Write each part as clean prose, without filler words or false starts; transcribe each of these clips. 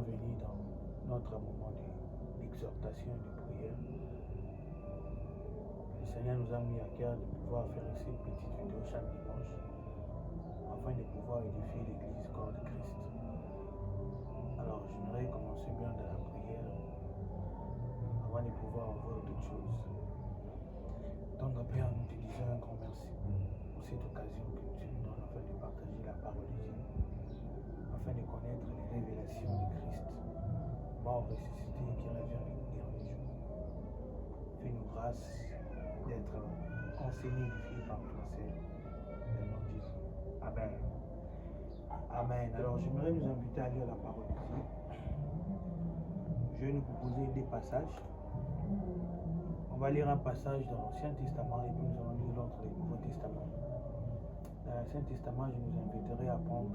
bienvenue dans notre moment d'exhortation et de prière. Le Seigneur nous a mis à cœur de pouvoir faire ici une petite vidéo chaque dimanche afin de pouvoir édifier l'église corps de Christ. Alors, j'aimerais commencer bien de la prière avant de pouvoir voir toutes choses. Donc, Père, nous te disons un grand merci pour cette occasion que tu nous donnes afin de partager la parole de Dieu, afin de connaître les révélations de Christ, mort, ressuscité et qui revient le dernier jour. Fais-nous grâce d'être enseignés et édifiés par toi, Seigneur. Dans le nom de Jésus. Amen. Amen. Alors, j'aimerais nous inviter à lire la parole de Dieu. Je vais nous proposer des passages. On va lire un passage dans l'Ancien Testament et puis nous allons lire l'autre du Nouveau Testament. Dans l'Ancien Testament, je nous inviterai à prendre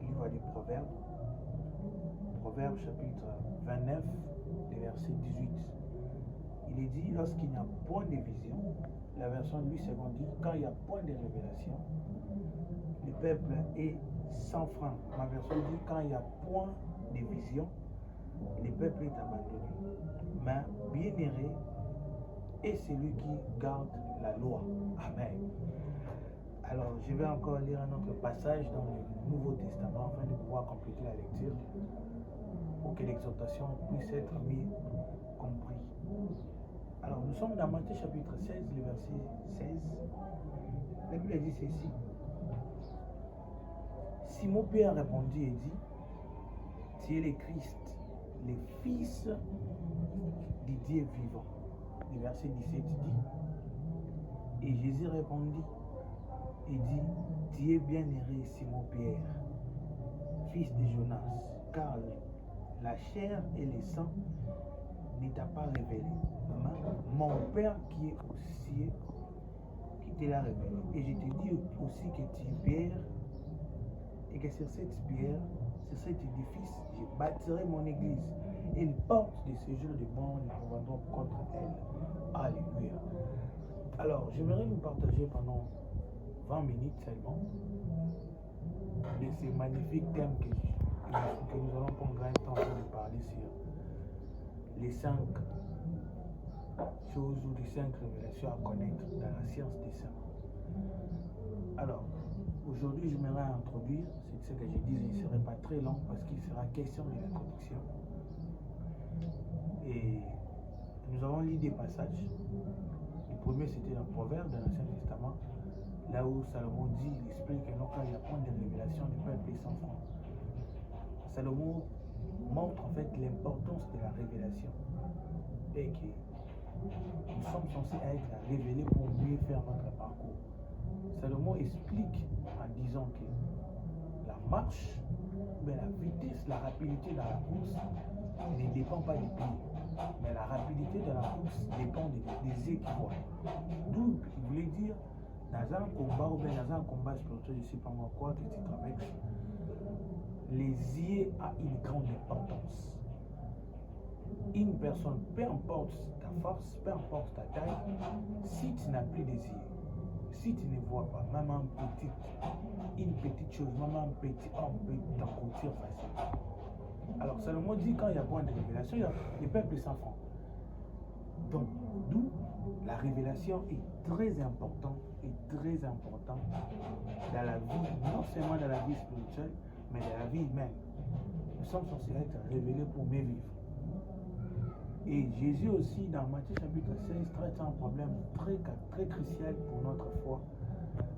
le livre des Proverbes. Proverbes chapitre 29, le verset 18. Il est dit, lorsqu'il n'y a point de vision, la version Louis II dit, quand il n'y a point de révélation, le peuple est sans frein. Ma version dit, quand il n'y a point de vision, le peuple est abandonné. Mais bien-aimé est celui qui garde la loi. Amen. Alors, je vais encore lire un autre passage dans le Nouveau Testament afin de pouvoir compléter la lecture pour que l'exhortation puisse être mise compris. Alors, nous sommes dans Matthieu chapitre 16, le verset 16. La Bible dit ceci. Simon Pierre répondit et dit, tu es le Christ, le Fils du Dieu vivant. Le verset 17 dit, et Jésus répondit et dit, tu es bien-aimé Simon Pierre, fils de Jonas, car la chair et le sang ne t'a pas révélé, mais mon Père qui est aux cieux qui te l'a révélé. Et je te dis aussi que tu es Pierre, et que sur cette pierre, sur cet édifice, je bâtirai mon église. Et une porte de séjour de mort ne pourront contre elle. Alléluia. Alors, j'aimerais nous partager pendant 20 minutes seulement de ces magnifiques thèmes que nous allons prendre un temps de parler sur les 5 choses ou les 5 révélations à connaître dans la science des saints. Alors, aujourd'hui, j'aimerais introduire, c'est ce que je dis, il ne serait pas très long parce qu'il sera question de l'introduction. Et nous avons lu des passages. Le premier, c'était dans Proverbe de l'Ancien Testament, là où Salomon dit, il explique que quand il y a point de révélation, le peuple est sans frein. Salomon montre en fait l'importance de la révélation et que nous sommes censés être révélés pour mieux faire notre parcours. Salomon explique en disant que la marche, mais la vitesse, la rapidité dans la course ne dépend pas des pieds, mais la rapidité de la course dépend des équivoques. D'où il voulait dire, dans un combat ou bien dans un combat spirituel, je ne sais pas moi quoi que tu traverses, les yeux a une grande importance. Une personne, peu importe ta force, peu importe ta taille, si tu n'as plus des yeux, si tu ne vois pas, même une petite chose, même un petit homme peut t'encoutir facilement. Alors Salomon dit quand il y a point de révélation, le peuple s'en prend. Donc, d'où la révélation est très importante dans la vie, non seulement dans la vie spirituelle, mais dans la vie humaine. Nous sommes censés être révélés pour mieux vivre. Et Jésus aussi, dans Matthieu chapitre 16, traite un problème très crucial pour notre foi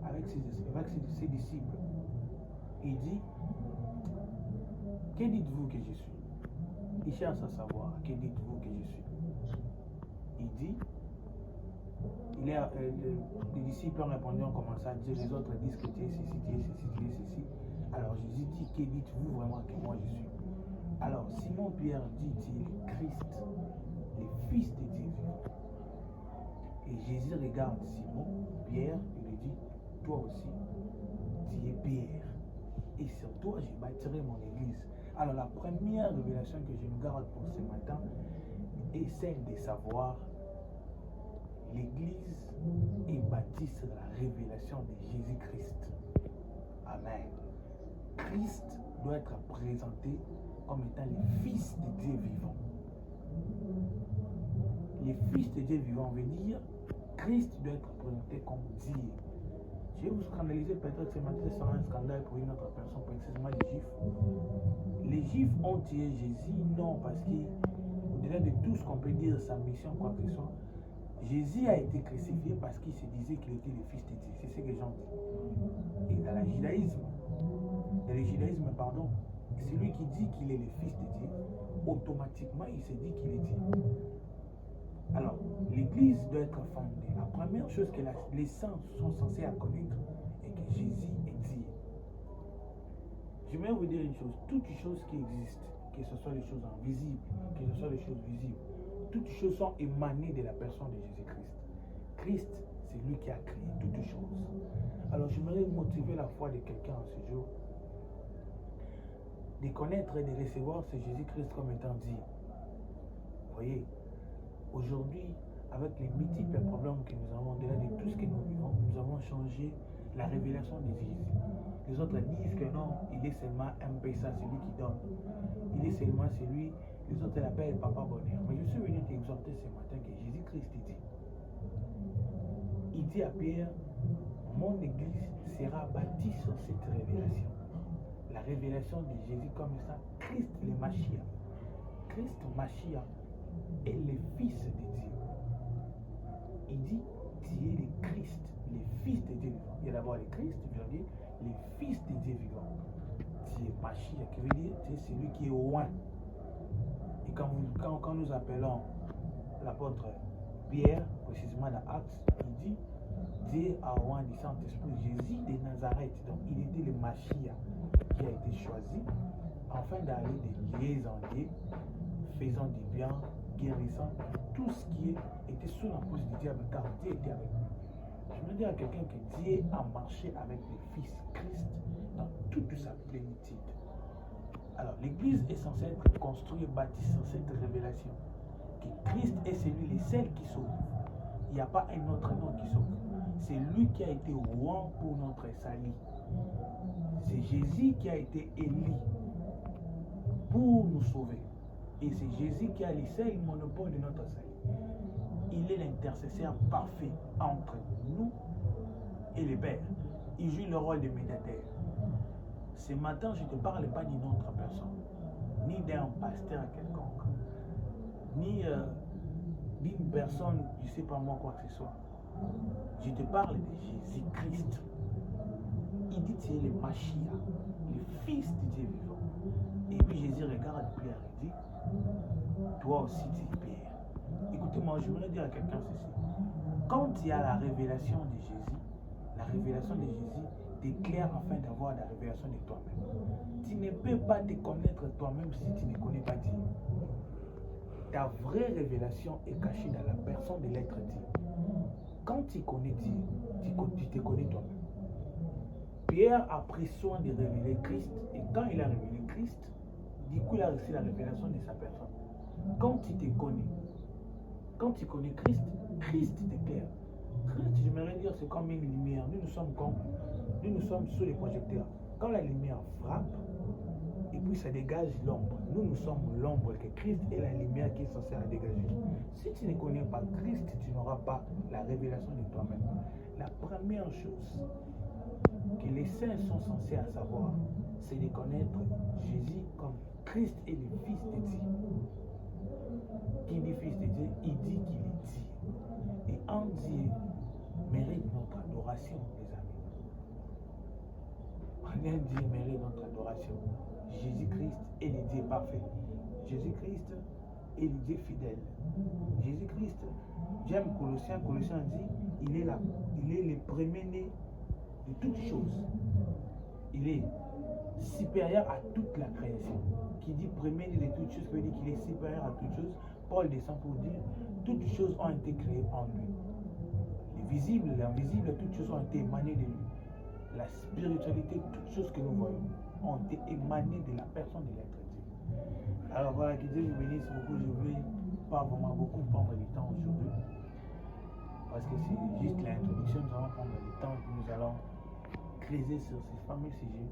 avec ses disciples. Il dit, que dites-vous que je suis? Il cherche à savoir, que dites-vous que je suis? Il dit, les disciples ont répondu, on commence à dire, les autres disent que tu es ceci, tu es ceci, tu es ceci. Alors Jésus dit, que dites-vous vraiment que moi je suis? Alors Simon Pierre dit, tu es le Christ, le Fils de Dieu vivant. Et Jésus regarde Simon, Pierre, et lui dit, toi aussi, tu es Pierre. Et sur toi, je bâtirai mon église. Alors la première révélation que je me garde pour ce matin est celle de savoir l'église est bâtie sur la révélation de Jésus-Christ. Amen. Christ doit être présenté comme étant les fils de Dieu vivant. Les fils de Dieu vivant veut dire Christ doit être présenté comme Dieu. Je vais vous scandaliser peut-être ce matin, ce sera un scandale pour une autre personne, précisément les Juifs. Les Juifs ont tué Jésus, non, parce qu'au-delà de tout ce qu'on peut dire, sa mission, quoi que ce soit, Jésus a été crucifié parce qu'il se disait qu'il était le fils de Dieu. C'est ce que les gens disent. Et dans le judaïsme, celui qui dit qu'il est le fils de Dieu, automatiquement il se dit qu'il est Dieu. Alors, l'église doit être fondée. La première chose que les saints sont censés connaître est que Jésus est Dieu. Je vais vous dire une chose, toutes les choses qui existent, que ce soit les choses invisibles, que ce soit les choses visibles, toutes les choses sont émanées de la personne de Jésus-Christ. Christ, c'est lui qui a créé toutes les choses. Alors, j'aimerais motiver la foi de quelqu'un en ce jour, de connaître et de recevoir ce Jésus-Christ comme étant Dieu. Vous voyez, aujourd'hui, avec les multiples problèmes que nous avons, au-delà de tout ce que nous vivons, nous avons changé la révélation de Jésus. Les autres disent que non, il est seulement un paysan, celui qui donne. Il est seulement celui, les autres l'appellent Papa Bonheur. Mais je suis venu t'exhorter ce matin que Jésus-Christ dit. Il dit à Pierre, mon église sera bâtie sur cette révélation. La révélation de Jésus comme ça, Christ le Mashiach. Christ Mashiach est le fils de Dieu. Il dit, tu es le Christ, le fils de Dieu vivant. Il y a d'abord le Christ, je veux dire, le fils de Dieu vivant. Tu es Mashiach, qui veut dire, tu es celui qui est au loin. Et quand nous appelons l'apôtre Pierre, précisément dans Actes, il dit, Dieu a oint du Saint-Esprit, Jésus de Nazareth. Donc il était le Mashiach qui a été choisi afin d'aller de lieu en lieu, faisant du bien, guérissant tout ce qui était sous l'emprise du diable, car Dieu était avec nous. Je veux dire à quelqu'un que Dieu a marché avec le Fils Christ dans toute sa plénitude. Alors l'église est censée être construite et bâtie sur cette révélation, que Christ est celui, le seul qui sauve. Il n'y a pas un autre nom qui sauve. C'est lui qui a été roi pour notre salut. C'est Jésus qui a été élu pour nous sauver. Et c'est Jésus qui a le seul monopole de notre salut. Il est l'intercesseur parfait entre nous et le Père. Il joue le rôle de médiateur. Ce matin, je ne te parle pas d'une autre personne, ni d'un pasteur quelconque, ni d'une personne, je ne sais pas moi quoi que ce soit. Je te parle de Jésus-Christ. Il dit tu es le Mashiach, le fils de Dieu vivant. Et puis Jésus regarde Pierre et dit, toi aussi tu es Pierre. Écoutez-moi, je voudrais dire à quelqu'un ceci. Quand il y a la révélation de Jésus, la révélation de Jésus t'éclaire afin d'avoir la révélation de toi-même. Tu ne peux pas te connaître toi-même si tu ne connais pas Dieu. Ta vraie révélation est cachée dans la personne de l'être Dieu. Quand tu connais Dieu, tu te connais toi-même. Pierre a pris soin de révéler Christ, et quand il a révélé Christ, du coup il a reçu la révélation de sa personne. Quand tu te connais, quand tu connais Christ, Christ t'éclaire. Christ, j'aimerais dire, c'est comme une lumière. Nous sommes sous les projecteurs. Quand la lumière frappe, et puis ça dégage l'ombre. Nous sommes l'ombre, que Christ est la lumière qui est censée la dégager. Si tu ne connais pas Christ, tu n'auras pas la révélation de toi-même. La première chose que les saints sont censés savoir, c'est de connaître Jésus comme Christ est le Fils de Dieu. Qui dit Fils de Dieu, il dit qu'il est Dieu. Et en Dieu mérite notre adoration, les amis. En Dieu mérite notre adoration. Jésus-Christ est le Dieu parfait. Jésus-Christ est le Dieu fidèle. Jésus-Christ, j'aime Colossiens dit, il est là. Il est le premier-né de toutes choses. Il est supérieur à toute la création. Qui dit premier-né de toutes choses, veut dire qu'il est supérieur à toutes choses. Paul descend pour dire, toutes choses ont été créées en lui. Les visibles, l'invisible, toutes choses ont été émanées de lui. La spiritualité, toutes choses que nous voyons ont été émanées de la personne de l'être Dieu. Alors voilà, que Dieu vous bénisse beaucoup. Je ne vais pas vraiment beaucoup prendre du temps aujourd'hui, parce que c'est juste l'introduction. Nous allons prendre le temps que nous allons éclairé sur ces fameux sujets,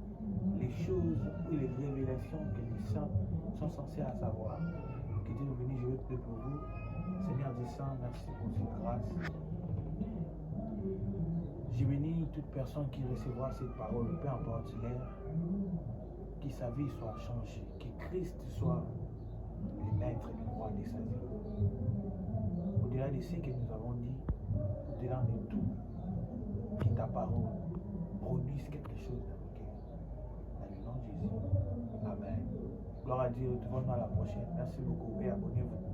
les choses ou les révélations que les saints sont censés à savoir. Que Dieu est venu, je veux prier pour vous. Seigneur Dieu Saint, merci pour cette grâce. Je bénis toute personne qui recevra cette parole, peu importe l'heure, que sa vie soit changée, que Christ soit le maître et le roi de sa vie. Au-delà de ce que nous avons dit, au-delà de tout, que ta parole produise quelque chose dans nos cœurs. Dans le nom de Jésus. Amen. Gloire à Dieu. Retrouvons-nous à la prochaine. Merci beaucoup et abonnez-vous.